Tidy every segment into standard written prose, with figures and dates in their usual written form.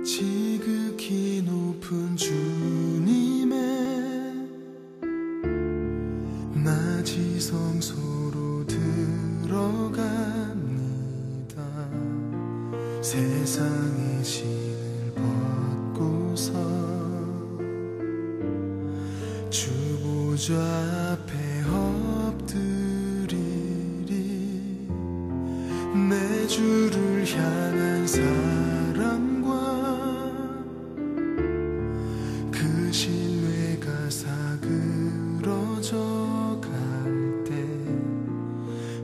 지극히 높은 주님의 낮이 성소로 들어갑니다. 세상의 신을 벗고서 주 보좌 앞에 엎드리리. 내 주를 향한 사랑과 그 신뢰가 사그러져 갈 때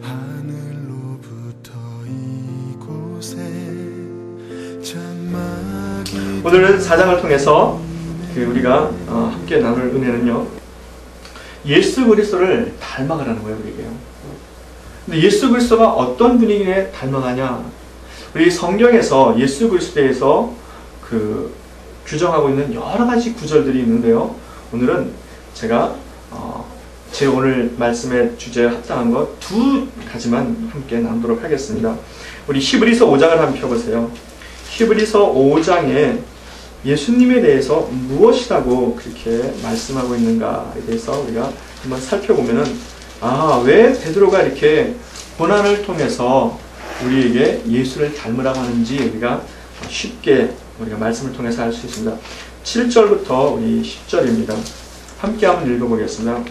하늘로부터 이곳에 장막이 오늘은 4장을 통해서 우리가 함께 나눌 은혜는요, 예수 그리스도를 닮아가라는 거예요. 우리에게요. 근데 예수 그리스도가 어떤 분에게 닮아가냐? 우리 성경에서 예수 그리스도에서 규정하고 있는 여러 가지 구절들이 있는데요. 오늘은 제가 제 오늘 말씀의 주제에 합당한 것 두 가지만 함께 나누도록 하겠습니다. 우리 히브리서 5장을 한번 펴보세요. 히브리서 5장에 예수님에 대해서 무엇이라고 그렇게 말씀하고 있는가에 대해서 우리가 한번 살펴보면은, 왜 베드로가 이렇게 고난을 통해서 우리에게 예수를 닮으라고 하는지 우리가 쉽게 우리가 말씀을 통해서 알 수 있습니다. 7절부터 우리 10절입니다. 함께 한번 읽어보겠습니다.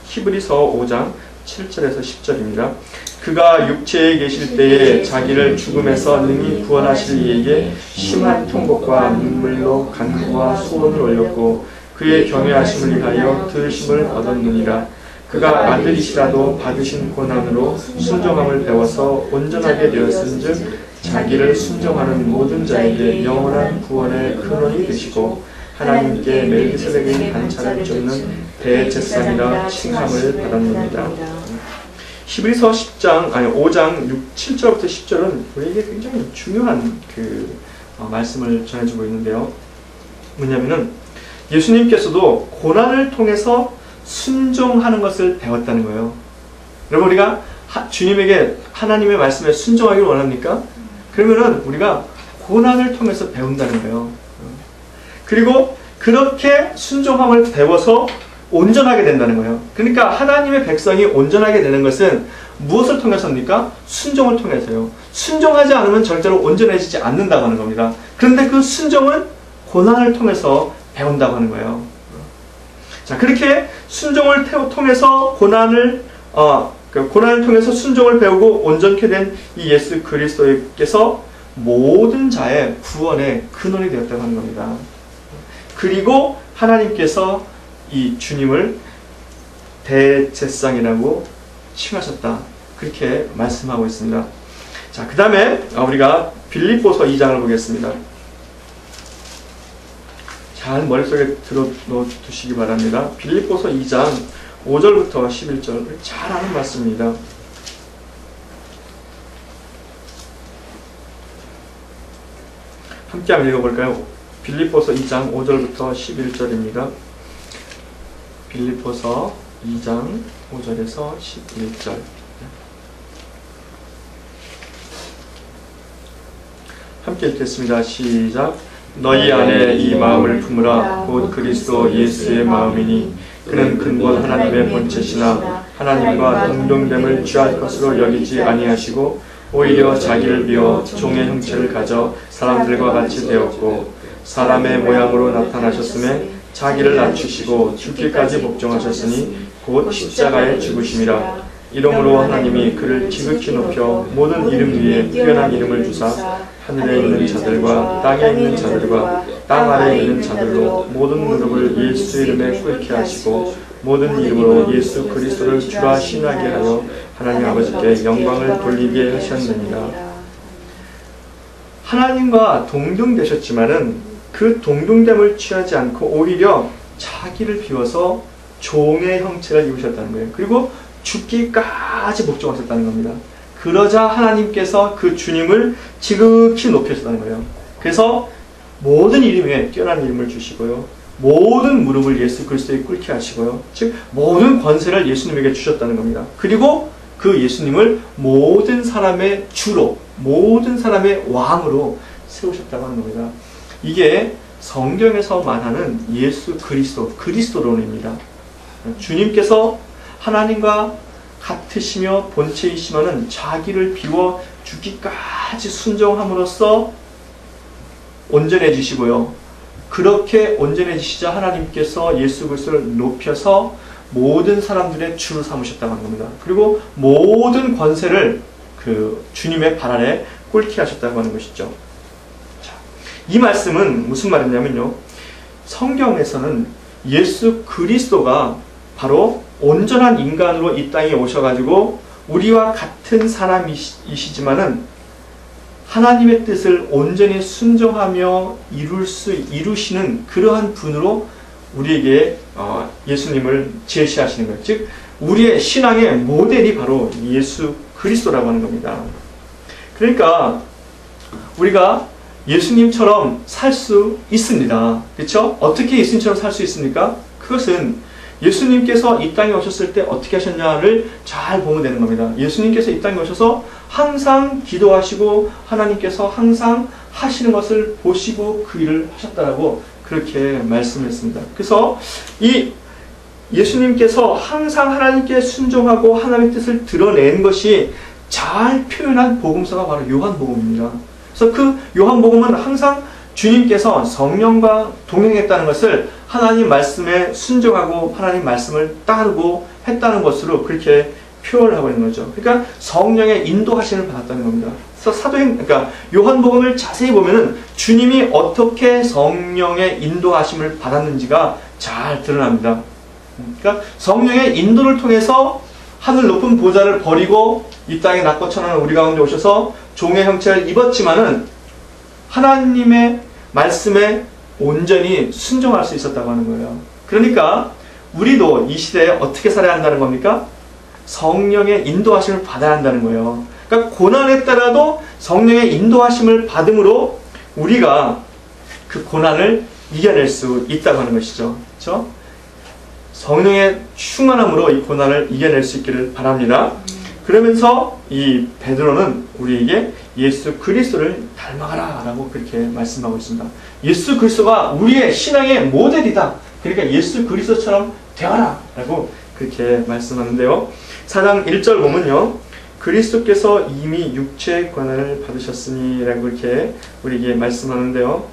히브리서 5장 7절에서 10절입니다. 그가 육체에 계실 때에 자기를 죽음에서 능히 구원하실 이에게 심한 통곡과 눈물로 간구와 소원을 올렸고 그의 경외하심을 위하여 들으심을 얻었느니라. 그가 아들이시라도 받으신 고난으로 순종함을 배워서 온전하게 되었은즉 자기를 순종하는 모든 자에게 영원한 구원의 근원이 되시고 하나님께 멜기세덱의 반차를 쫓는 대제사장이라 칭함을 받았느니라. 히브리서 5장 7절부터 10절은 우리에게 굉장히 중요한 말씀을 전해주고 있는데요. 뭐냐면은 예수님께서도 고난을 통해서 순종하는 것을 배웠다는 거예요. 여러분, 우리가 주님에게 하나님의 말씀에 순종하기를 원합니까? 그러면은 우리가 고난을 통해서 배운다는 거예요. 그리고 그렇게 순종함을 배워서 온전하게 된다는 거예요. 그러니까 하나님의 백성이 온전하게 되는 것은 무엇을 통해서입니까? 순종을 통해서요. 순종하지 않으면 절대로 온전해지지 않는다고 하는 겁니다. 그런데 그 순종은 고난을 통해서 배운다고 하는 거예요. 자, 그렇게 순종을 통해서 고난을 통해서 순종을 배우고 온전케 된 이 예수 그리스도께서 모든 자의 구원의 근원이 되었다고 하는 겁니다. 그리고 하나님께서 이 주님을 대제사장이라고 칭하셨다. 그렇게 말씀하고 있습니다. 자, 그 다음에 우리가 빌립보서 2장을 보겠습니다. 잘 머릿속에 들어놓 두시기 바랍니다. 빌립보서 2장 5절부터 11절 잘 아는 말씀입니다. 함께 한번 읽어볼까요? 빌립보서 2장 5절부터 11절입니다. 빌립보서 2장 5절에서 11절. 함께 읽겠습니다. 시작. 너희 안에 이 마음을 품으라. 곧 그리스도 예수의 마음이니 그는 근본 하나님의 본체시나 하나님과 동등됨을 취할 것으로 여기지 아니하시고 오히려 자기를 비워 종의 형체를 가져 사람들과 같이 되었고 사람의 모양으로 나타나셨음에 자기를 낮추시고 죽기까지 복종하셨으니 곧 십자가에 죽으심이라. 이러므로 하나님이 그를 지극히 높여 모든 이름 위에 뛰어난 이름을 주사 하늘에 있는 자들과 땅에 있는 자들과 땅 아래에 있는 자들로 모든 무릎을 예수 이름에 꿇게 하시고 모든 이름으로 예수 그리스도를 주라 신하게 하여 하나님 아버지께 영광을 돌리게 하셨느니라. 하나님과 동등되셨지만은 그 동등됨을 취하지 않고 오히려 자기를 비워서 종의 형체를 입으셨다는 거예요. 그리고 죽기까지 복종하셨다는 겁니다. 그러자 하나님께서 그 주님을 지극히 높이셨다는 거예요. 그래서 모든 이름 위에 뛰어난 이름을 주시고요. 모든 무릎을 예수 그리스도에 꿇게 하시고요. 즉 모든 권세를 예수님에게 주셨다는 겁니다. 그리고 그 예수님을 모든 사람의 주로, 모든 사람의 왕으로 세우셨다고 하는 겁니다. 이게 성경에서 말하는 예수 그리스도론입니다. 주님께서 하나님과 같으시며 본체이시면은 자기를 비워 죽기까지 순종함으로써 온전해지시고요. 그렇게 온전해지시자 하나님께서 예수 그리스도를 높여서 모든 사람들의 주로 삼으셨다고 하는 겁니다. 그리고 모든 권세를 그 주님의 발 아래 꿇게 하셨다고 하는 것이죠. 자, 이 말씀은 무슨 말이냐면요. 성경에서는 예수 그리스도가 바로 온전한 인간으로 이 땅에 오셔가지고 우리와 같은 사람이시지만은 하나님의 뜻을 온전히 순종하며 이루시는 그러한 분으로 우리에게 예수님을 제시하시는 거예요. 즉 우리의 신앙의 모델이 바로 예수 그리스도라고 하는 겁니다. 그러니까 우리가 예수님처럼 살 수 있습니다. 그렇죠? 어떻게 예수님처럼 살 수 있습니까? 그것은 예수님께서 이 땅에 오셨을 때 어떻게 하셨냐를 잘 보면 되는 겁니다. 예수님께서 이 땅에 오셔서 항상 기도하시고 하나님께서 항상 하시는 것을 보시고 그 일을 하셨다라고 그렇게 말씀했습니다. 그래서 이 예수님께서 항상 하나님께 순종하고 하나님의 뜻을 드러낸 것이 잘 표현한 복음서가 바로 요한복음입니다. 그래서 그 요한복음은 항상 주님께서 성령과 동행했다는 것을 하나님 말씀에 순종하고 하나님 말씀을 따르고 했다는 것으로 그렇게 표현을 하고 있는 거죠. 그러니까 성령의 인도하심을 받았다는 겁니다. 그래서 그러니까 요한복음을 자세히 보면은 주님이 어떻게 성령의 인도하심을 받았는지가 잘 드러납니다. 그러니까 성령의 인도를 통해서 하늘 높은 보좌를 버리고 이 땅에 낮고 천하는 우리 가운데 오셔서 종의 형체를 입었지만은 하나님의 말씀에 온전히 순종할 수 있었다고 하는 거예요. 그러니까 우리도 이 시대에 어떻게 살아야 한다는 겁니까? 성령의 인도하심을 받아야 한다는 거예요. 그러니까 고난에 따라도 성령의 인도하심을 받음으로 우리가 그 고난을 이겨낼 수 있다고 하는 것이죠. 그렇죠? 성령의 충만함으로 이 고난을 이겨낼 수 있기를 바랍니다. 그러면서 이 베드로는 우리에게 예수 그리스도를 닮아가라 라고 그렇게 말씀하고 있습니다. 예수 그리스도가 우리의 신앙의 모델이다. 그러니까 예수 그리스도처럼 되어라 라고 그렇게 말씀하는데요. 4장 1절 보면요. 그리스도께서 이미 육체의 고난을 받으셨으니 라고 이렇게 우리에게 말씀하는데요.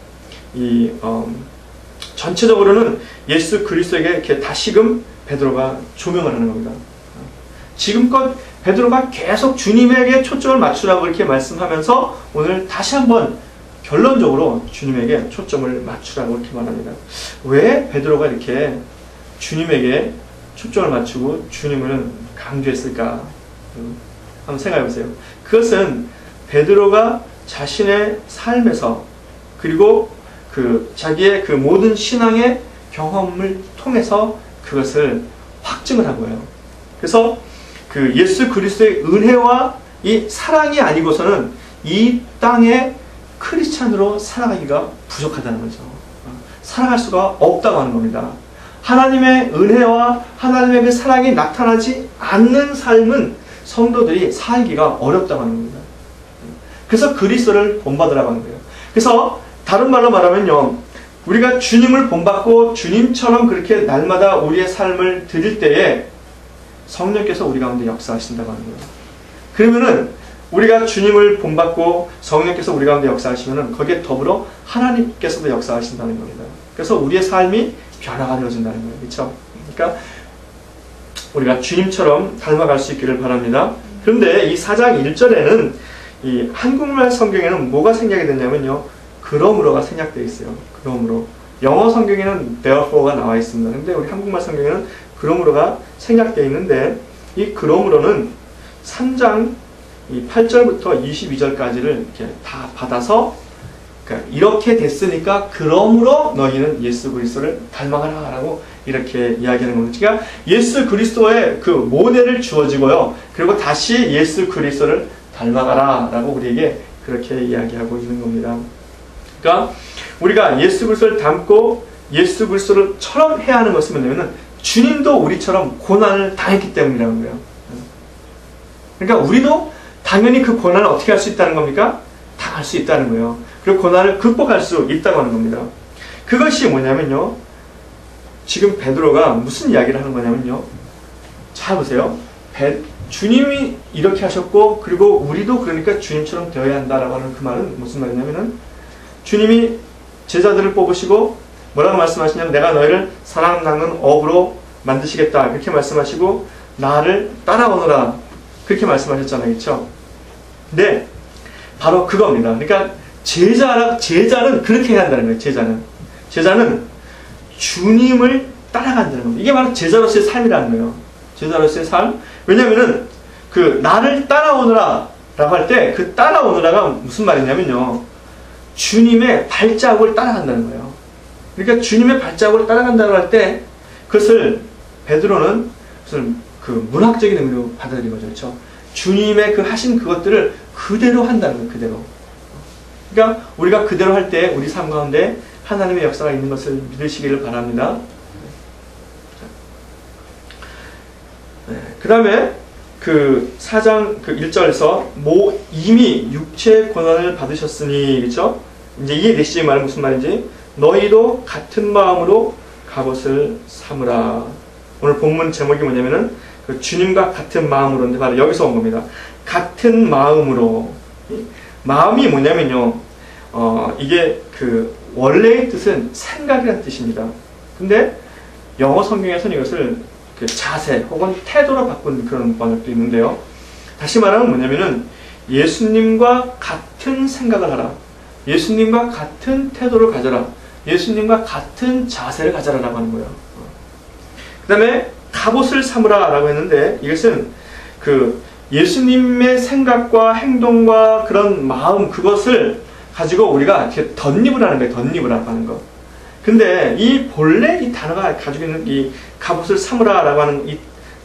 전체적으로는 예수 그리스도에게 이렇게 다시금 베드로가 조명을 하는 겁니다. 지금껏 베드로가 계속 주님에게 초점을 맞추라고 이렇게 말씀하면서 오늘 다시 한번 결론적으로 주님에게 초점을 맞추라고 이렇게 말합니다. 왜 베드로가 이렇게 주님에게 초점을 맞추고 주님을 강조했을까? 한번 생각해 보세요. 그것은 베드로가 자신의 삶에서 그리고 자기의 그 모든 신앙의 경험을 통해서 그것을 확증을 한 거예요. 그래서 그 예수 그리스도의 은혜와 이 사랑이 아니고서는 이 땅에 크리스찬으로 살아가기가 부족하다는 거죠. 살아갈 수가 없다고 하는 겁니다. 하나님의 은혜와 하나님의 그 사랑이 나타나지 않는 삶은 성도들이 살기가 어렵다고 하는 겁니다. 그래서 그리스도를 본받으라고 하는 거예요. 그래서 다른 말로 말하면요. 우리가 주님을 본받고 주님처럼 그렇게 날마다 우리의 삶을 드릴 때에 성령께서 우리 가운데 역사하신다고 하는 거예요. 그러면은 우리가 주님을 본받고 성령께서 우리 가운데 역사하시면은 거기에 더불어 하나님께서도 역사하신다는 겁니다. 그래서 우리의 삶이 변화가 되어진다는 거예요. 그렇죠? 그러니까 우리가 주님처럼 닮아갈 수 있기를 바랍니다. 그런데 이 4장 1절에는 이 한국말 성경에는 뭐가 생략이 되냐면요. 그러므로가 생략되어 있어요. 그러므로. 영어 성경에는 therefore가 나와 있습니다. 근데 우리 한국말 성경에는 그러므로가 생략되어 있는데 이 그러므로는 3장 8절부터 22절까지를 이렇게 다 받아서 그러니까 이렇게 됐으니까 그러므로 너희는 예수 그리스도를 닮아가라 라고 이렇게 이야기하는 겁니다. 그러니까 예수 그리스도의 그 모델을 주어지고요. 그리고 다시 예수 그리스도를 닮아가라 라고 우리에게 그렇게 이야기하고 있는 겁니다. 그러니까 우리가 예수 그리스도를 닮고 예수 그리스도처럼 해야 하는 것은 뭐냐면 주님도 우리처럼 고난을 당했기 때문이라는 거예요. 그러니까 우리도 당연히 그 고난을 어떻게 할 수 있다는 겁니까? 당할 수 있다는 거예요. 그리고 고난을 극복할 수 있다고 하는 겁니다. 그것이 뭐냐면요, 지금 베드로가 무슨 이야기를 하는 거냐면요, 잘 보세요. 주님이 이렇게 하셨고 그리고 우리도 그러니까 주님처럼 되어야 한다라고 하는 그 말은 무슨 말이냐면은, 주님이 제자들을 뽑으시고 뭐라고 말씀하시냐면, 내가 너희를 사랑 나는 업으로 만드시겠다 그렇게 말씀하시고, 나를 따라오너라 그렇게 말씀하셨잖아요. 그렇죠? 근데 바로 그겁니다. 그러니까 제자는 그렇게 해야 한다는 거예요. 제자는 주님을 따라간다는 겁니다. 이게 바로 제자로서의 삶이라는 거예요. 제자로서의 삶. 왜냐면은 그 나를 따라오너라 라고 할 때, 그 따라오너라가 무슨 말이냐면요, 주님의 발자국을 따라간다는 거예요. 그러니까 주님의 발자국을 따라간다고 할 때, 그것을 베드로는 무슨 그 문학적인 의미로 받아들인 거죠. 그렇죠? 주님의 그 하신 그것들을 그대로 한다는 거예요. 그대로. 그러니까 우리가 그대로 할 때 우리 삶 가운데 하나님의 역사가 있는 것을 믿으시기를 바랍니다. 그 다음에 그 4장 그 1절에서 이미 육체의 고난을 받으셨으니, 그렇죠? 이제 이게 내시의 말은 무슨 말인지, 너희도 같은 마음으로 갑옷을 삼으라. 오늘 본문 제목이 뭐냐면은 그 주님과 같은 마음으로인데, 바로 여기서 온 겁니다. 같은 마음으로. 마음이 뭐냐면요, 이게 그 원래의 뜻은 생각이라는 뜻입니다. 근데 영어 성경에서는 이것을 그 자세 혹은 태도로 바꾼 그런 번역도 있는데요. 다시 말하면 뭐냐면은, 예수님과 같은 생각을 하라, 예수님과 같은 태도를 가져라, 예수님과 같은 자세를 가져라라고 하는 거예요. 그 다음에 갑옷을 삼으라 라고 했는데, 이것은 그 예수님의 생각과 행동과 그런 마음, 그것을 가지고 우리가 이렇게 덧입을 하는 거예요. 덧입으라고 하는 거. 근데 이 본래 이 단어가 가지고 있는 이 갑옷을 삼으라 라고 하는 이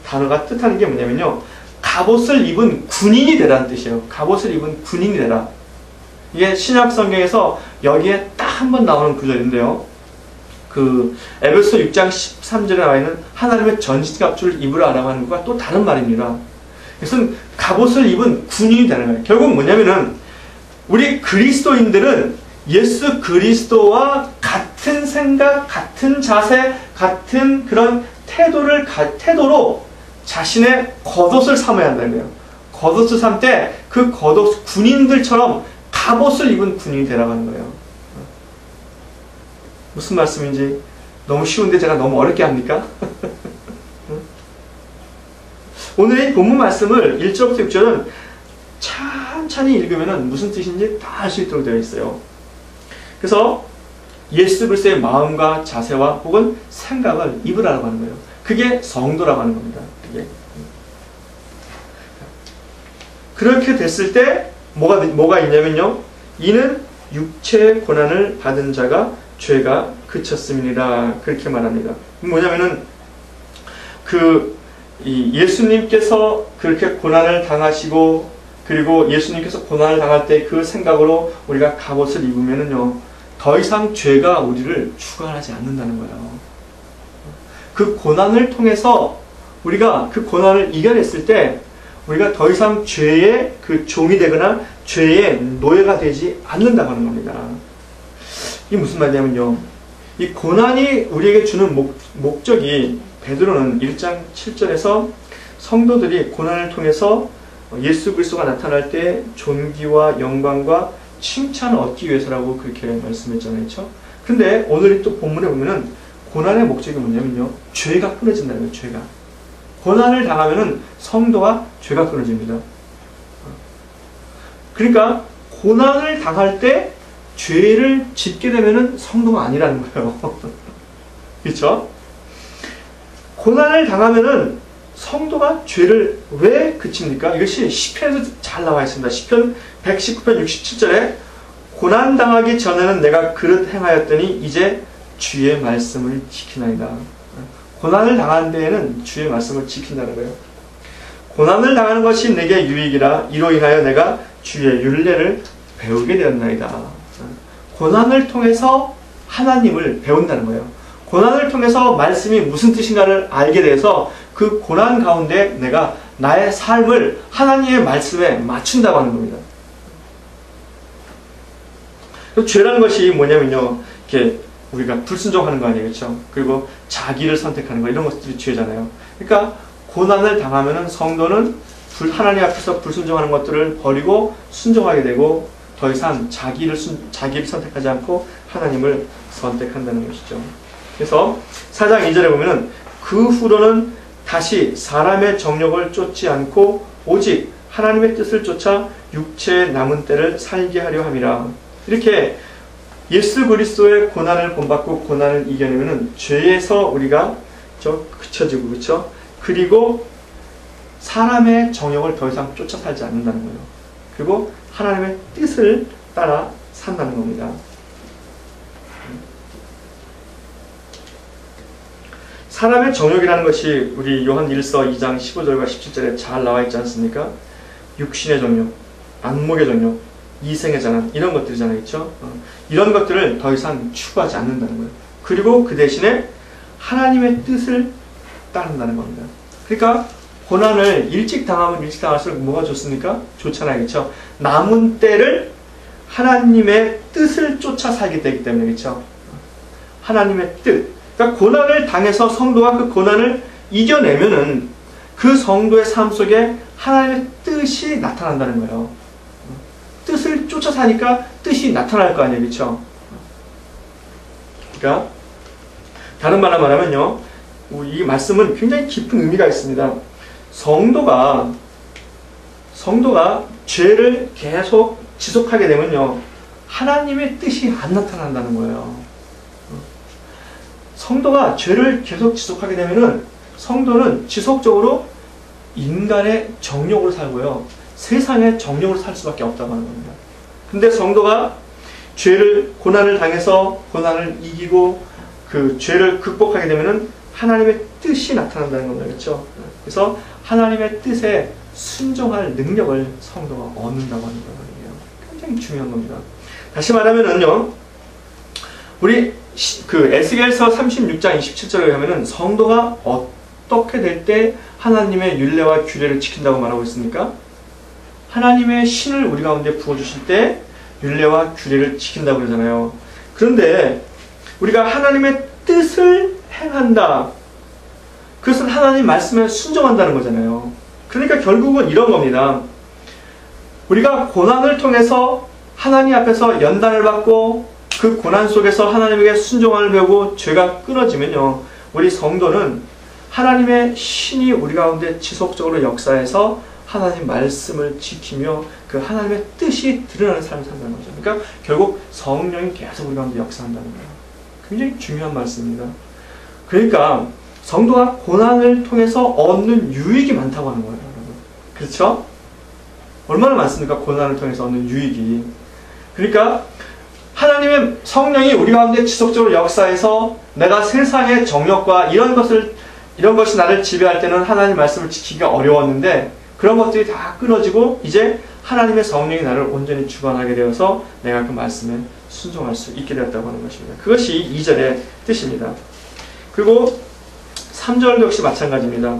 단어가 뜻하는 게 뭐냐면요, 갑옷을 입은 군인이 되라는 뜻이에요. 갑옷을 입은 군인이 되라. 이게 신약 성경에서 여기에 딱 한 번 나오는 구절인데요, 그 에베소 6장 13절에 나와 있는 하나님의 전신갑주를 입으라 라고 하는 것과 또 다른 말입니다. 그래서 갑옷을 입은 군인이 되는 거예요. 결국 뭐냐면은, 우리 그리스도인들은 예수 그리스도와 같은 생각, 같은 자세, 같은 그런 태도로 자신의 겉옷을 삼아야 한다는 거예요. 겉옷을 삼 때 그 겉옷, 군인들처럼 갑옷을 입은 군인이 되라고 하는 거예요. 무슨 말씀인지 너무 쉬운데 제가 너무 어렵게 합니까? 오늘의 본문 말씀을 1절부터 6절은 천천히 읽으면 무슨 뜻인지 다 알 수 있도록 되어 있어요. 그래서 예수 그리스도의 마음과 자세와 혹은 생각을 입으라고 하는 거예요. 그게 성도라고 하는 겁니다. 그게. 그렇게 됐을 때 뭐가 있냐면요, 이는 육체의 고난을 받은 자가 죄가 그쳤음이니라 그렇게 말합니다. 뭐냐면은 이 예수님께서 그렇게 고난을 당하시고, 그리고 예수님께서 고난을 당할 때 그 생각으로 우리가 갑옷을 입으면은요, 더 이상 죄가 우리를 주관하지 않는다는 거예요. 그 고난을 통해서 우리가 그 고난을 이겨냈을 때 우리가 더 이상 죄의 그 종이 되거나 죄의 노예가 되지 않는다고 하는 겁니다. 이게 무슨 말이냐면요, 이 고난이 우리에게 주는 목적이, 베드로는 1장 7절에서 성도들이 고난을 통해서 예수 그리스도가 나타날 때 존귀와 영광과 칭찬을 얻기 위해서라고 그렇게 말씀했잖아요. 그렇죠? 근데 오늘 또 본문에 보면은 고난의 목적이 뭐냐면요, 죄가 끊어진다는 거예요. 죄가. 고난을 당하면은 성도와 죄가 끊어집니다. 그러니까 고난을 당할 때 죄를 짓게 되면은 성도가 아니라는 거예요. 그렇죠? 고난을 당하면은 성도가 죄를 왜 그칩니까? 이것이 시편에서 잘 나와 있습니다. 시편 119편 67절에 고난당하기 전에는 내가 그릇 행하였더니 이제 주의 말씀을 지키나이다. 고난을 당한 데에는 주의 말씀을 지킨다는 거예요. 고난을 당하는 것이 내게 유익이라 이로 인하여 내가 주의 율례를 배우게 되었나이다. 고난을 통해서 하나님을 배운다는 거예요. 고난을 통해서 말씀이 무슨 뜻인가를 알게 돼서 그 고난 가운데 내가 나의 삶을 하나님의 말씀에 맞춘다고 하는 겁니다. 죄라는 것이 뭐냐면요, 이렇게 우리가 불순종하는 거 아니에요, 그렇죠? 그리고 자기를 선택하는 거, 이런 것들이 죄잖아요. 그러니까 고난을 당하면은 성도는 하나님 앞에서 불순종하는 것들을 버리고 순종하게 되고 더 이상 자기를 선택하지 않고 하나님을 선택한다는 것이죠. 그래서 4장 2절에 보면은 그 후로는 다시 사람의 정욕을 쫓지 않고 오직 하나님의 뜻을 쫓아 육체의 남은 때를 살게 하려 함이라. 이렇게 예수 그리스도의 고난을 본받고 고난을 이겨내면은 죄에서 우리가 그쳐지고, 그렇죠? 그리고 사람의 정욕을 더 이상 쫓아 살지 않는다는 거예요. 그리고 하나님의 뜻을 따라 산다는 겁니다. 사람의 정욕이라는 것이 우리 요한 1서 2장 15절과 17절에 잘 나와 있지 않습니까? 육신의 정욕, 안목의 정욕, 이생의 장안, 이런 것들이잖아요, 그렇죠? 이런 것들을 더 이상 추구하지 않는다는 거예요. 그리고 그 대신에 하나님의 뜻을 따른다는 겁니다. 그러니까 고난을 일찍 당하면 일찍 당할수록 뭐가 좋습니까? 좋잖아요, 그렇죠? 남은 때를 하나님의 뜻을 쫓아 살게 되기 때문에, 그렇죠? 하나님의 뜻. 그러니까 고난을 당해서 성도가 그 고난을 이겨내면은 그 성도의 삶 속에 하나님의 뜻이 나타난다는 거예요. 뜻을 쫓아 사니까 뜻이 나타날 거 아니에요, 그렇죠? 그러니까 다른 말로 말하면요, 이 말씀은 굉장히 깊은 의미가 있습니다. 성도가 죄를 계속 지속하게 되면요, 하나님의 뜻이 안 나타난다는 거예요. 성도가 죄를 계속 지속하게 되면은 성도는 지속적으로 인간의 정욕으로 살고요, 세상의 정욕으로 살 수밖에 없다고 하는 겁니다. 근데 성도가 고난을 당해서 고난을 이기고 그 죄를 극복하게 되면은 하나님의 뜻이 나타난다는 겁니다, 그렇죠? 그래서 하나님의 뜻에 순종할 능력을 성도가 얻는다고 하는 거예요. 굉장히 중요한 겁니다. 다시 말하면은요, 우리 에스겔서 36장 27절에 가면은 성도가 어떻게 될 때 하나님의 율례와 규례를 지킨다고 말하고 있습니까? 하나님의 신을 우리 가운데 부어주실 때 율례와 규례를 지킨다고 그러잖아요. 그런데 우리가 하나님의 뜻을 행한다. 그것은 하나님 말씀에 순종한다는 거잖아요. 그러니까 결국은 이런 겁니다. 우리가 고난을 통해서 하나님 앞에서 연단을 받고 그 고난 속에서 하나님에게 순종함을 배우고 죄가 끊어지면요, 우리 성도는 하나님의 신이 우리 가운데 지속적으로 역사해서 하나님 말씀을 지키며 그 하나님의 뜻이 드러나는 삶을 산다는 거죠. 그러니까 결국 성령이 계속 우리 가운데 역사한다는 거예요. 굉장히 중요한 말씀입니다. 그러니까 성도가 고난을 통해서 얻는 유익이 많다고 하는 거예요, 여러분. 그렇죠? 얼마나 많습니까? 고난을 통해서 얻는 유익이. 그러니까 하나님의 성령이 우리 가운데 지속적으로 역사해서 내가 세상의 정욕과 이런 것이 나를 지배할 때는 하나님 말씀을 지키기가 어려웠는데 그런 것들이 다 끊어지고 이제 하나님의 성령이 나를 온전히 주관하게 되어서 내가 그 말씀에 순종할 수 있게 되었다고 하는 것입니다. 그것이 2절의 뜻입니다. 그리고 3절도 역시 마찬가지입니다.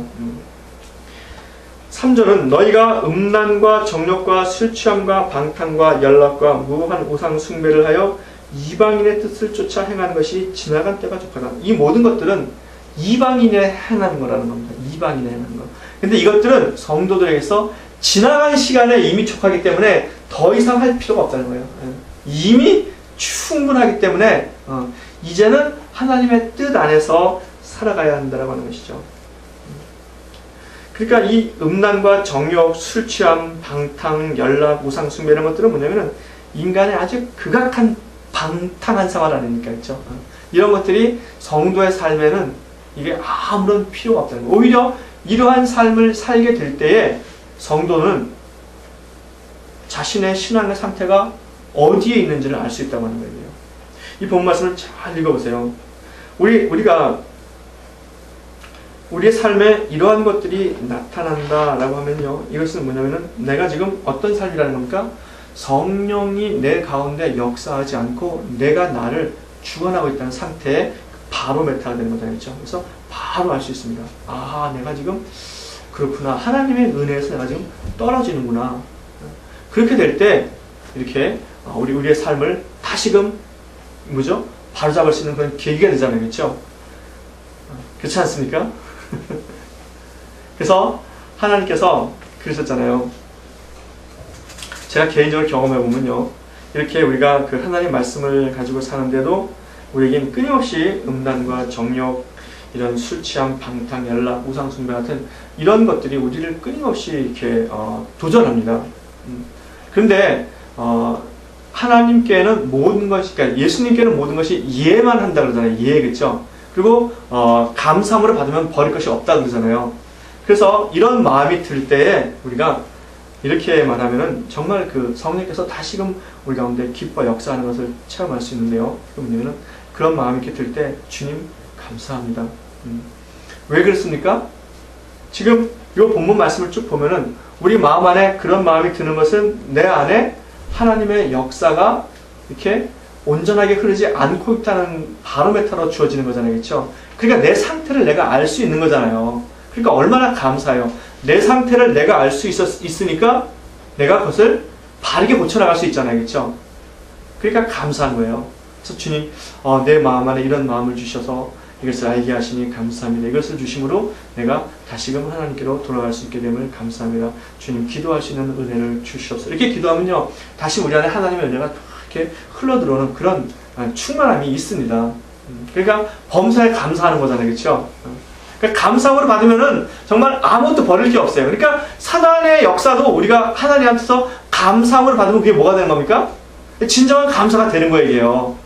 3절은 너희가 음란과 정욕과 술취함과 방탕과 연락과 무한 우상 숭배를 하여 이방인의 뜻을 쫓아 행하는 것이 지나간 때가 족하다. 이 모든 것들은 이방인의 행하는 거라는 겁니다. 이방인의 행하는 거. 근데 이것들은 성도들에게서 지나간 시간에 이미 족하기 때문에 더 이상 할 필요가 없다는 거예요. 이미 충분하기 때문에 이제는 하나님의 뜻 안에서 살아가야 한다고 하는 것이죠. 그러니까 이 음란과 정욕, 술취함, 방탕, 연락, 우상 숭배 이런 것들은 뭐냐면은 인간의 아주 극악한 방탕한 생활 아닙니까? 그렇죠? 이런 것들이 성도의 삶에는 이게 아무런 필요가 없다는 거예요. 오히려 이러한 삶을 살게 될 때에 성도는 자신의 신앙의 상태가 어디에 있는지를 알 수 있다고 하는 거예요. 이 본 말씀을 잘 읽어보세요. 우리가 우리의 삶에 이러한 것들이 나타난다라고 하면요, 이것은 뭐냐면은 내가 지금 어떤 삶이라는 겁니까? 성령이 내 가운데 역사하지 않고 내가 나를 주관하고 있다는 상태에 바로메타가 되는 거잖아요. 그렇죠? 그래서 바로 알 수 있습니다. 아, 내가 지금 그렇구나. 하나님의 은혜에서 내가 지금 떨어지는구나. 그렇게 될 때 이렇게 우리의 삶을 다시금 뭐죠? 바로잡을 수 있는 그런 계기가 되잖아요. 그렇죠? 그렇지 않습니까? 그래서 하나님께서 그러셨잖아요. 제가 개인적으로 경험해 보면요, 이렇게 우리가 그 하나님 말씀을 가지고 사는데도 우리에겐 끊임없이 음란과 정욕, 이런 술 취함, 방탕, 연락, 우상 숭배 같은 이런 것들이 우리를 끊임없이 이렇게 도전합니다. 그런데 하나님께는 모든 것이, 그러니까 예수님께는 모든 것이 이해만 한다 그러잖아요. 이해, 그렇죠? 그리고 감사함으로 받으면 버릴 것이 없다 그러잖아요. 그래서 이런 마음이 들 때에 우리가 이렇게 말하면은 정말 그 성령께서 다시금 우리 가운데 기뻐 역사하는 것을 체험할 수 있는데요. 그 뭐냐면은 그런 마음이 이렇게 들 때 주님 감사합니다. 왜 그렇습니까? 지금 이 본문 말씀을 쭉 보면은 우리 마음 안에 그런 마음이 드는 것은 내 안에 하나님의 역사가 이렇게 온전하게 흐르지 않고 있다는 바로메터로 주어지는 거잖아요. 그렇죠? 그러니까 내 상태를 내가 알 수 있는 거잖아요. 그러니까 얼마나 감사해요. 내 상태를 내가 알 수 있으니까 내가 그것을 바르게 고쳐나갈 수 있잖아요. 그렇죠? 그러니까 감사한 거예요. 그래서 주님, 내 마음 안에 이런 마음을 주셔서 이것을 알게 하시니 감사합니다. 이것을 주심으로 내가 다시금 하나님께로 돌아갈 수 있게 됨을 감사합니다. 주님, 기도할 수 있는 은혜를 주시옵소서. 이렇게 기도하면요, 다시 우리 안에 하나님의 은혜가 이렇게 흘러들어오는 그런 충만함이 있습니다. 그러니까 범사에 감사하는 거잖아요. 그렇죠? 그러니까 감사함으로 받으면은 정말 아무것도 버릴 게 없어요. 그러니까 사단의 역사도 우리가 하나님한테서 감사함으로 받으면 그게 뭐가 되는 겁니까? 진정한 감사가 되는 거예요. 이게요.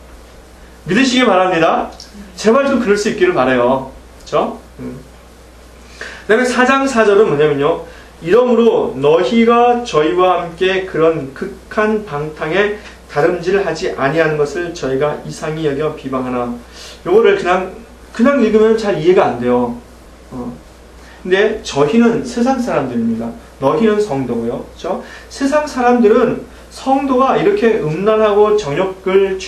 믿으시기 바랍니다. 제발 좀 그럴 수 있기를 바라요. 그렇죠? 그 다음에 4장 4절은 뭐냐면요, 이러므로 너희가 저희와 함께 그런 극한 방탕에 다름질을 하지 아니하는 것을 저희가 이상히 여겨 비방하나. 요거를 그냥 읽으면 잘 이해가 안 돼요. 근데 저희는 세상 사람들입니다. 너희는 성도고요. 그렇죠? 세상 사람들은 성도가 이렇게 음란하고 정욕을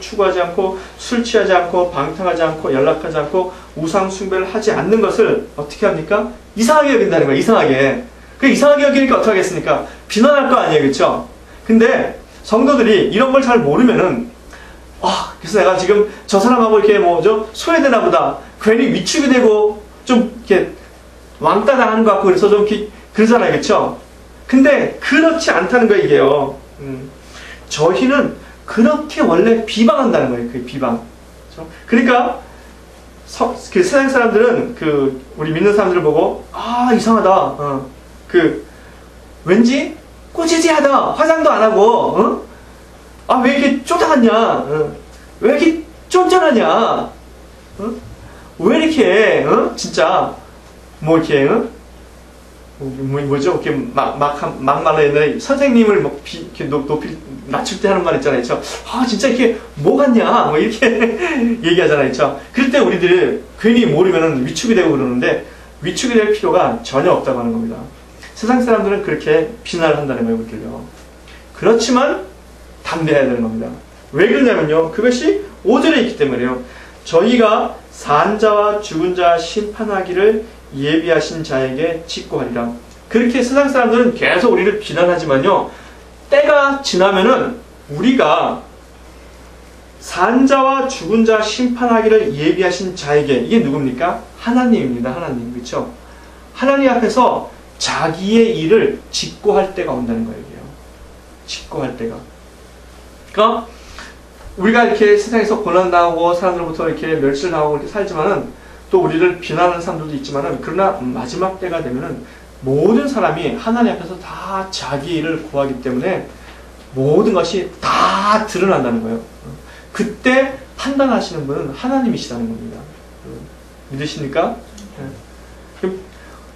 추구하지 않고 술 취하지 않고 방탕하지 않고 연락하지 않고 우상 숭배를 하지 않는 것을 어떻게 합니까? 이상하게 여긴다는 거예요. 이상하게. 그 이상하게 여기니까 어떻게 하겠습니까? 비난할 거 아니에요. 그렇죠? 근데 성도들이 이런 걸 잘 모르면은 그래서 내가 지금 저 사람하고 이렇게 소외되나 보다. 괜히 위축이 되고 좀 이렇게 왕따 당하는 것 같고 그래서 좀 그러잖아요. 그렇죠? 근데 그렇지 않다는 거예요. 이게요. 저희는 그렇게 원래 비방한다는 거예요. 그 비방. 그렇죠? 그러니까 그 세상 사람들은 우리 믿는 사람들을 보고 이상하다. 왠지 꾸지지하다. 화장도 안 하고 왜 이렇게 쪼잔하냐? 왜 이렇게 쫀쫀하냐? 왜 이렇게 진짜 이렇게 뭐죠? 이렇게 막말로 옛날에 선생님을 이렇게 높이 낮출 때 하는 말 있잖아요. 그렇죠? 진짜 이렇게 뭐 같냐? 이렇게 얘기하잖아요. 그렇죠? 그럴 때 우리들이 괜히 모르면은 위축이 되고 그러는데 위축이 될 필요가 전혀 없다고 하는 겁니다. 세상 사람들은 그렇게 비난을 한다는 거예요. 우리들요. 그렇지만 담대해야 되는 겁니다. 왜 그러냐면요, 그것이 5절에 있기 때문에요. 저희가 산 자와 죽은 자 심판하기를 예비하신 자에게 직고하리라. 그렇게 세상 사람들은 계속 우리를 비난하지만요, 때가 지나면은 우리가 산 자와 죽은 자 심판하기를 예비하신 자에게, 이게 누굽니까? 하나님입니다. 하나님. 그렇죠? 하나님 앞에서 자기의 일을 직고할 때가 온다는 거예요. 직고할 때가. 그러니까 우리가 이렇게 세상에서 고난당하고 사람들로부터 이렇게 멸시당하고 이렇게 살지만은 또 우리를 비난하는 사람들도 있지만은, 그러나 마지막 때가 되면은 모든 사람이 하나님 앞에서 다 자기 일을 구하기 때문에 모든 것이 다 드러난다는 거예요. 그때 판단하시는 분은 하나님이시다는 겁니다. 믿으십니까?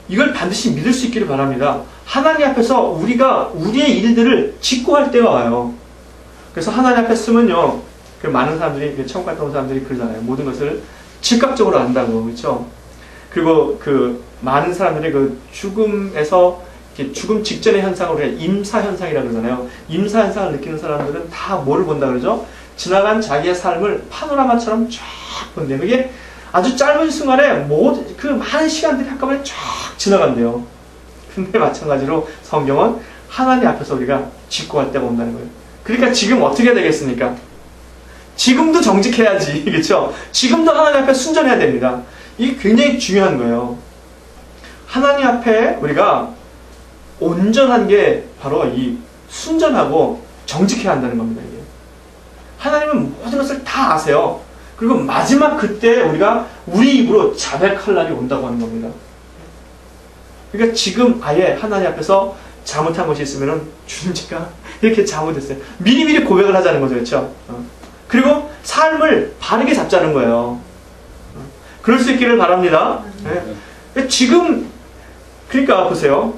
이걸 반드시 믿을 수 있기를 바랍니다. 하나님 앞에서 우리가 우리의 일들을 직고할 때가 와요. 그래서 하나님 앞에 쓰면요, 많은 사람들이, 천국 갔다 온 사람들이 그러잖아요. 모든 것을 즉각적으로 안다고. 그렇죠? 그리고 많은 사람들이 죽음에서, 죽음 직전의 현상을 우리가 임사현상이라고 그러잖아요. 임사현상을 느끼는 사람들은 다 뭐를 본다 그러죠? 지나간 자기의 삶을 파노라마처럼 쫙 본대요. 그게 아주 짧은 순간에 그 많은 시간들이 한꺼번에 쫙 지나간대요. 근데 마찬가지로 성경은 하나님 앞에서 우리가 직고할 때가 온다는 거예요. 그러니까 지금 어떻게 해야 되겠습니까? 지금도 정직해야지. 그렇죠? 지금도 하나님 앞에 순전해야 됩니다. 이게 굉장히 중요한 거예요. 하나님 앞에 우리가 온전한 게 바로 이 순전하고 정직해야 한다는 겁니다. 이게. 하나님은 모든 것을 다 아세요. 그리고 마지막 그때 우리가 우리 입으로 자백할 날이 온다고 하는 겁니다. 그러니까 지금 아예 하나님 앞에서 잘못한 것이 있으면 주님 제가 이렇게 잘못했어요. 미리미리 고백을 하자는 거죠. 그렇죠? 그리고 삶을 바르게 잡자는 거예요. 그럴 수 있기를 바랍니다. 네. 지금 그러니까 보세요.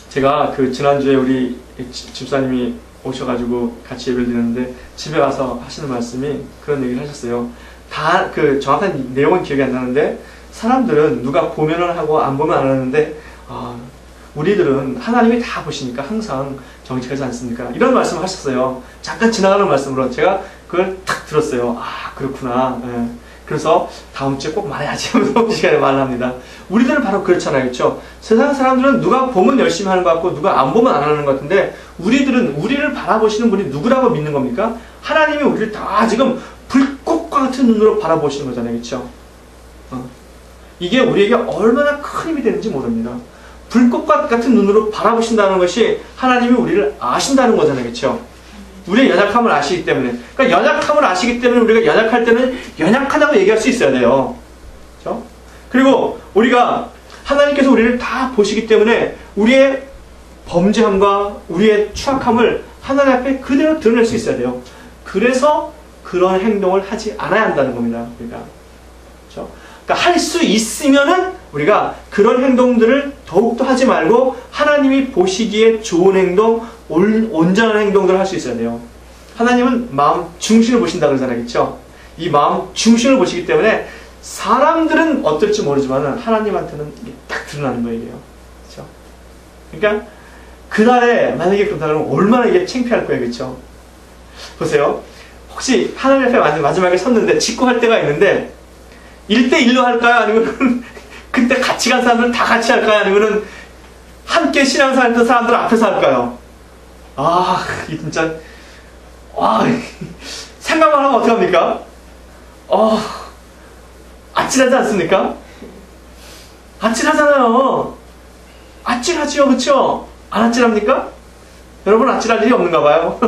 제가 그 지난주에 우리 집사님이 오셔가지고 같이 예배를 드렸는데 집에 와서 하시는 말씀이 그런 얘기를 하셨어요. 다 그 정확한 내용은 기억이 안 나는데 사람들은 누가 보면은 하고 안 보면 안 하는데 우리들은 하나님이 다 보시니까 항상 정직하지 않습니까? 이런 말씀을 하셨어요. 잠깐 지나가는 말씀으로 제가 그걸 탁 들었어요. 아 그렇구나. 예. 그래서 다음 주에 꼭 말해야지 하면서 시간에 말을 합니다. 우리들은 바로 그렇잖아요. 그렇죠? 세상 사람들은 누가 보면 열심히 하는 것 같고 누가 안 보면 안 하는 것 같은데 우리들은 우리를 바라보시는 분이 누구라고 믿는 겁니까? 하나님이 우리를 다 지금 불꽃과 같은 눈으로 바라보시는 거잖아요. 그렇죠? 이게 우리에게 얼마나 큰 힘이 되는지 모릅니다. 불꽃과 같은 눈으로 바라보신다는 것이 하나님이 우리를 아신다는 거잖아요. 그렇죠? 우리의 연약함을 아시기 때문에. 그러니까 연약함을 아시기 때문에 우리가 연약할 때는 연약하다고 얘기할 수 있어야 돼요. 그렇죠? 그리고 우리가 하나님께서 우리를 다 보시기 때문에 우리의 범죄함과 우리의 추악함을 하나님 앞에 그대로 드러낼 수 있어야 돼요. 그래서 그런 행동을 하지 않아야 한다는 겁니다. 그렇죠? 그러니까 할 수 있으면은 우리가 그런 행동들을 더욱더 하지 말고 하나님이 보시기에 좋은 행동, 온전한 행동들을 할 수 있어야 돼요. 하나님은 마음 중심을 보신다 그러잖아요. 그렇죠? 이 마음 중심을 보시기 때문에 사람들은 어떨지 모르지만 하나님한테는 이게 딱 드러나는 거예요. 그렇죠? 그러니까 그날에 만약에 그렇다 그러면 얼마나 이게 창피할 거예요. 그렇죠? 보세요. 혹시 하나님 앞에 마지막에 섰는데 직구할 때가 있는데 1대1로 할까요? 아니면 그때 같이 간 사람들은 다 같이 할까요? 아니면 함께 신앙생활했던 사람들 앞에서 할까요? 이 진짜 생각만 하면 어떡합니까? 아찔하지 않습니까? 아찔하잖아요. 아찔하지요. 그쵸? 안 아찔합니까? 여러분 아찔할 일이 없는가 봐요.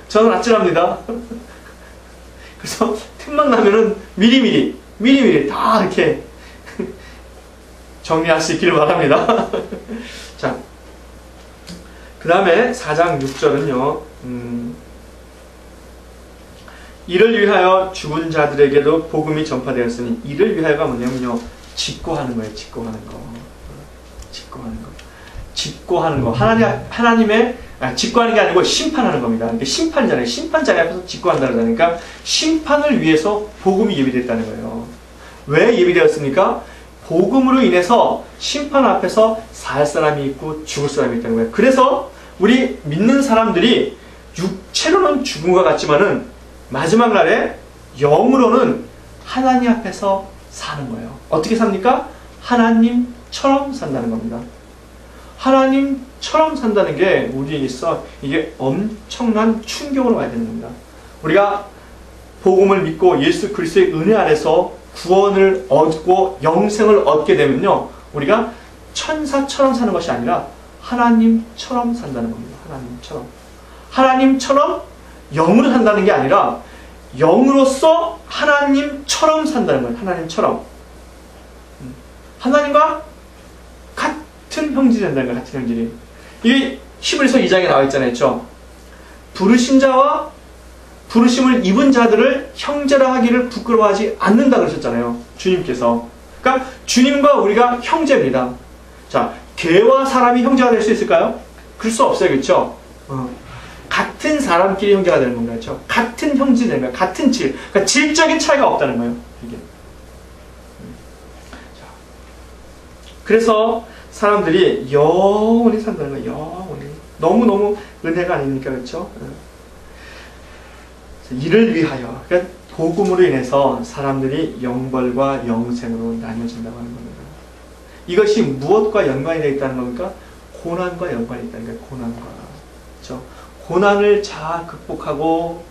저는 아찔합니다. 그래서 틈만 나면은 미리미리 다 이렇게 정리할 수 있기를 바랍니다. 자, 그 다음에 4장 6절은요. 이를 위하여 죽은 자들에게도 복음이 전파되었으니 이를 위하여가 뭐냐면요. 직고하는 거예요. 직고하는 거. 하나님의 직고하는 게 아니고 심판하는 겁니다. 이게 심판이잖아요. 심판자리 앞에서 직고한다는 거니까 심판을 위해서 복음이 예비됐다는 거예요. 왜 예비되었습니까? 복음으로 인해서 심판 앞에서 살 사람이 있고 죽을 사람이 있다는 거예요. 그래서 우리 믿는 사람들이 육체로는 죽음과 같지만은 마지막 날에 영으로는 하나님 앞에서 사는 거예요. 어떻게 삽니까? 하나님처럼 산다는 겁니다. 하나님처럼 산다는 게 우리에게 있어 이게 엄청난 충격으로 와야 되는 겁니다. 우리가 복음을 믿고 예수 그리스도의 은혜 안에서 구원을 얻고 영생을 얻게 되면요. 우리가 천사처럼 사는 것이 아니라 하나님처럼 산다는 겁니다. 하나님처럼 영으로 산다는 게 아니라 영으로서 하나님처럼 산다는 거예요. 하나님처럼. 하나님과 같은 형질이 된다는 거예요. 같은 형질이. 이게 히브리서 2장에 나와 있잖아요. 그렇죠? 부르신 자와 부르심을 입은 자들을 형제라 하기를 부끄러워하지 않는다 그러셨잖아요. 주님께서. 그러니까 주님과 우리가 형제입니다. 자, 개와 사람이 형제가 될 수 있을까요? 그럴 수 없어요. 그렇죠? 같은 사람끼리 형제가 되는 겁니다. 그렇죠? 같은 형질이 되는 거예요. 같은 질. 그러니까 질적인 차이가 없다는 거예요. 이게. 자, 그래서 사람들이 영원히 산다는 거예요. 영원히. 너무너무 은혜가 아닙니까? 그렇죠? 이를 위하여, 그러니까 복음으로 인해서 사람들이 영벌과 영생으로 나뉘어진다고 하는 겁니다. 이것이 무엇과 연관이 되어 있다는 겁니까? 고난과 연관이 있다는 거예요. 고난과. 그렇죠? 고난을 잘 극복하고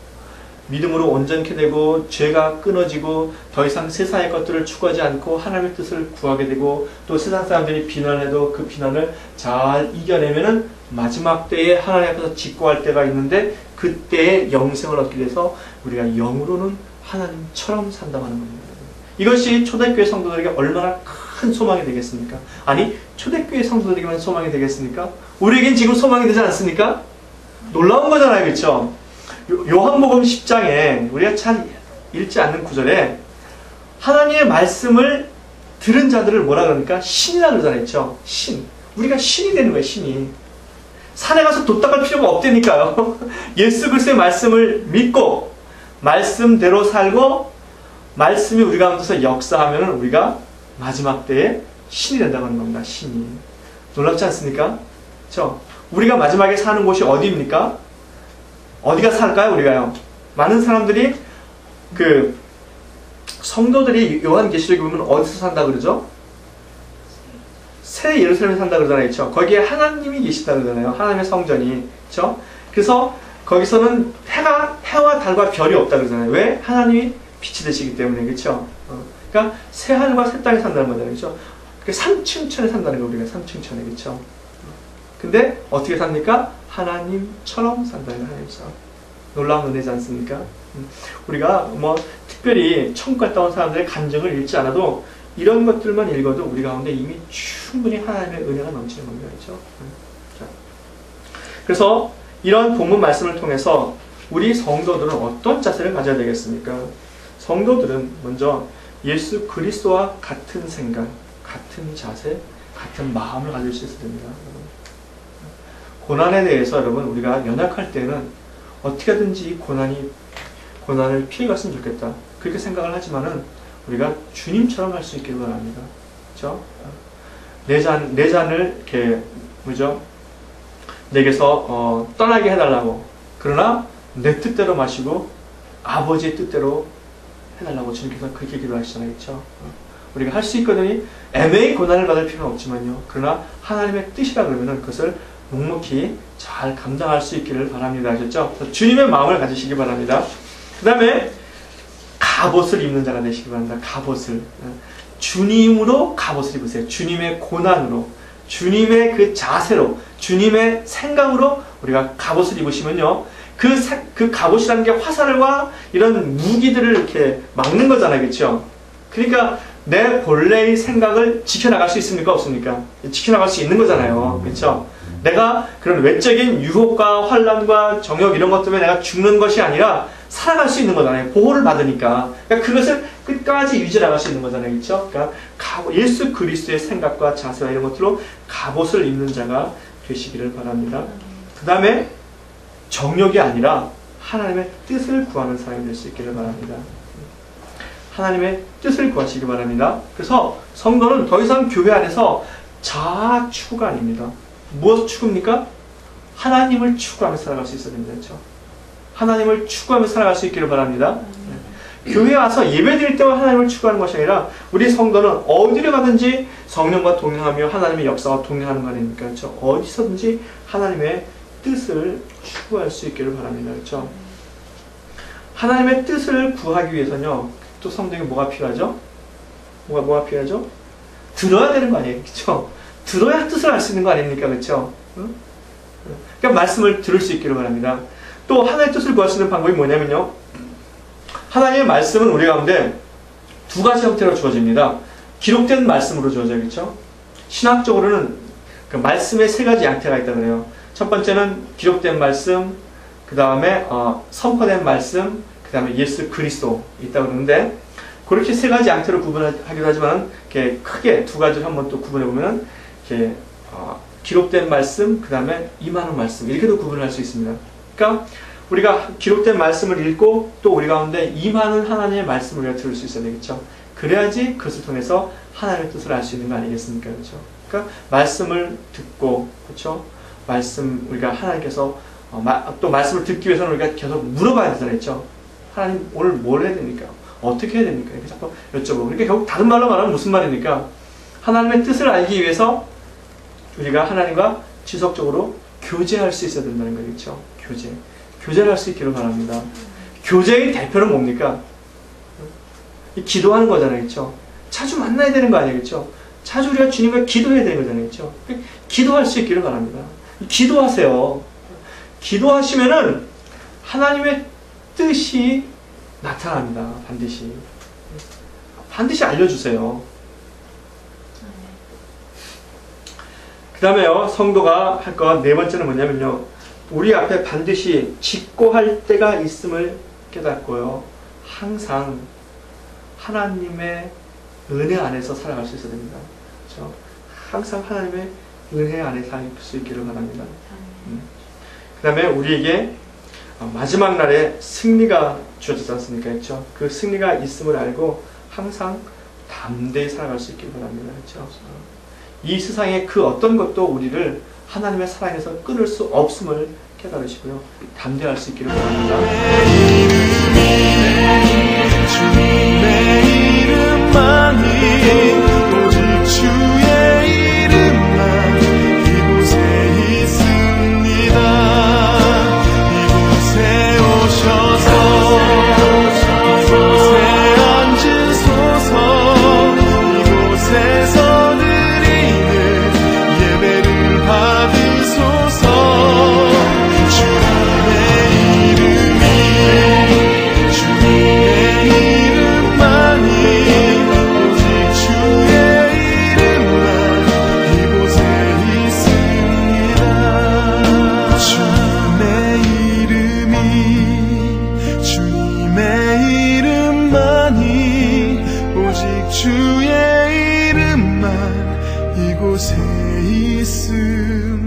믿음으로 온전케 되고 죄가 끊어지고 더 이상 세상의 것들을 추구하지 않고 하나님의 뜻을 구하게 되고 또 세상 사람들이 비난해도 그 비난을 잘 이겨내면은 마지막 때에 하나님 앞에서 직고할 때가 있는데 그때의 영생을 얻기 위해서 우리가 영으로는 하나님처럼 산다고 하는 겁니다. 이것이 초대교회 성도들에게 얼마나 큰 소망이 되겠습니까? 아니 초대교회 성도들에게만 소망이 되겠습니까? 우리에겐 지금 소망이 되지 않습니까? 놀라운 거잖아요. 그렇죠? 요한복음 10장에 우리가 잘 읽지 않는 구절에 하나님의 말씀을 들은 자들을 뭐라 그러니까 신이라 그러잖아요. 그렇죠? 신. 우리가 신이 되는 거예요. 신이. 산에 가서 도닦을 필요가 없다니까요. 예수 그리스도의 말씀을 믿고 말씀대로 살고 말씀이 우리 가운데서 역사하면 우리가 마지막 때에 신이 된다고 하는 겁니다. 신이. 놀랍지 않습니까? 그렇죠? 우리가 마지막에 사는 곳이 어디입니까? 어디가 살까요? 우리가요. 많은 사람들이 그 성도들이 요한계시록에 보면 어디서 산다 그러죠? 새 예루살렘에 산다 그러잖아요. 그렇죠? 거기에 하나님이 계시다 그러잖아요. 하나님의 성전이. 그렇죠? 그래서 거기서는 해와 달과 별이 없다 그러잖아요. 왜? 하나님이 빛이 되시기 때문에. 그렇죠? 그러니까 새 하늘과 새 땅에 산다는 거잖아요. 그렇죠? 삼층천에 산다는 거 우리가 삼층천에. 그렇죠? 근데 어떻게 삽니까? 하나님처럼 산다는 하나님처럼. 놀라운 은혜지 않습니까? 우리가 뭐 특별히 천국 갔다 온 사람들의 간증을 읽지 않아도 이런 것들만 읽어도 우리 가운데 이미 충분히 하나님의 은혜가 넘치는 겁니다. 그렇죠? 자. 그래서 이런 본문 말씀을 통해서 우리 성도들은 어떤 자세를 가져야 되겠습니까? 성도들은 먼저 예수 그리스도와 같은 생각, 같은 자세, 같은 마음을 가질 수 있어야 됩니다. 고난에 대해서 여러분 우리가 연약할 때는 어떻게 하든지 이 고난을 피해갔으면 좋겠다. 그렇게 생각을 하지만은 우리가 주님처럼 할 수 있기를 바랍니다. 그렇죠? 내 잔을 이렇게 뭐죠? 내게서 떠나게 해달라고. 그러나 내 뜻대로 마시고 아버지의 뜻대로 해달라고 주님께서 그렇게 기도하시잖아요. 그렇죠? 우리가 할 수 있거든요. 애매히 고난을 받을 필요는 없지만요. 그러나 하나님의 뜻이라 그러면은 그것을 묵묵히 잘 감당할 수 있기를 바랍니다. 아셨죠? 주님의 마음을 가지시기 바랍니다. 그 다음에 갑옷을 입는 자가 되시기 바랍니다. 갑옷을. 주님으로 갑옷을 입으세요. 주님의 고난으로, 주님의 그 자세로, 주님의 생각으로 우리가 갑옷을 입으시면요. 그 갑옷이라는 게 화살과 이런 무기들을 이렇게 막는 거잖아요. 그렇죠? 그러니까 내 본래의 생각을 지켜나갈 수 있습니까? 없습니까? 지켜나갈 수 있는 거잖아요. 그렇죠? 내가 그런 외적인 유혹과 환란과 정욕 이런 것 때문에 내가 죽는 것이 아니라 살아갈 수 있는 거잖아요. 보호를 받으니까. 그러니까 그것을 끝까지 유지해 나갈 수 있는 거잖아요. 그렇죠? 그러니까 예수 그리스도의 생각과 자세와 이런 것들로 갑옷을 입는 자가 되시기를 바랍니다. 그 다음에 정욕이 아니라 하나님의 뜻을 구하는 사람이 될 수 있기를 바랍니다. 하나님의 뜻을 구하시기 바랍니다. 그래서 성도는 더 이상 교회 안에서 자아 추구가 아닙니다. 무엇을 추구입니까? 하나님을 추구하며 살아갈 수 있어야 됩니다. 그렇죠? 하나님을 추구하며 살아갈 수 있기를 바랍니다. 교회에 와서 예배드릴 때만 하나님을 추구하는 것이 아니라 우리 성도는 어디를 가든지 성령과 동행하며 하나님의 역사와 동행하는 거 아닙니까? 그렇죠? 어디서든지 하나님의 뜻을 추구할 수 있기를 바랍니다. 그렇죠? 하나님의 뜻을 구하기 위해서는요. 또 성도에게 뭐가 필요하죠? 뭐가 필요하죠? 들어야 되는 거 아니에요? 그렇죠? 들어야 뜻을 알 수 있는 거 아닙니까? 그렇죠? 그러니까 말씀을 들을 수 있기를 바랍니다. 또 하나님의 뜻을 구할 수 있는 방법이 뭐냐면요. 하나님의 말씀은 우리 가운데 두 가지 형태로 주어집니다. 기록된 말씀으로 주어져요. 그렇죠? 신학적으로는 그 말씀의 세 가지 양태가 있다고 그래요. 첫 번째는 기록된 말씀, 그 다음에 선포된 말씀, 그 다음에 예수 그리스도 있다고 그러는데 그렇게 세 가지 양태로 구분하기도 하지만 이렇게 크게 두 가지를 한번 또 구분해 보면은 이렇게 기록된 말씀, 그 다음에 임하는 말씀 이렇게도 구분을 할 수 있습니다. 그러니까 우리가 기록된 말씀을 읽고 또 우리 가운데 임하는 하나님의 말씀을 우리가 들을 수 있어야 되겠죠. 그래야지 그것을 통해서 하나님의 뜻을 알 수 있는 거 아니겠습니까? 그렇죠? 그러니까 말씀을 듣고 그렇죠? 말씀 우리가 하나님께서 또 말씀을 듣기 위해서는 우리가 계속 물어봐야 되잖아요. 그렇죠? 하나님 오늘 뭘 해야 됩니까? 어떻게 해야 됩니까? 이렇게 자꾸 여쭤보고 그러니까 결국 다른 말로 말하면 무슨 말입니까? 하나님의 뜻을 알기 위해서 우리가 하나님과 지속적으로 교제할 수 있어야 된다는 거죠. 그렇죠? 교제를 할 수 있기를 바랍니다. 교제의 대표는 뭡니까? 기도하는 거잖아요. 그렇죠? 자주 만나야 되는 거 아니겠죠? 자주 우리가 주님과 기도해야 되는 거잖아요. 그렇죠? 기도할 수 있기를 바랍니다. 기도하세요. 기도하시면은 하나님의 뜻이 나타납니다. 반드시. 반드시 알려주세요. 그 다음에요, 성도가 할 것 네 번째는 뭐냐면요, 우리 앞에 반드시 짓고 할 때가 있음을 깨닫고요, 항상 하나님의 은혜 안에서 살아갈 수 있어야 됩니다. 그렇죠? 항상 하나님의 은혜 안에 살 수 있기를 바랍니다. 그 다음에 우리에게 마지막 날에 승리가 주어지지 않습니까? 그렇죠? 그 승리가 있음을 알고 항상 담대히 살아갈 수 있기를 바랍니다. 그렇죠? 이 세상의 그 어떤 것도 우리를 하나님의 사랑에서 끊을 수 없음을 깨달으시고요, 담대할 수 있기를 바랍니다. 주님의 이름만이 오직 주의 이름만 이곳에 있습니다. 이곳에 오셔서 이곳에 앉으소서. 이곳에서 드리는 예배를 받으소서. 주님의 이름이 주님의 이름만이 오직 주의 이름만 이곳에 있습니다. 주님의 이름이 주님의 이름만이 오직 주의 이름만 이곳에 있습니다.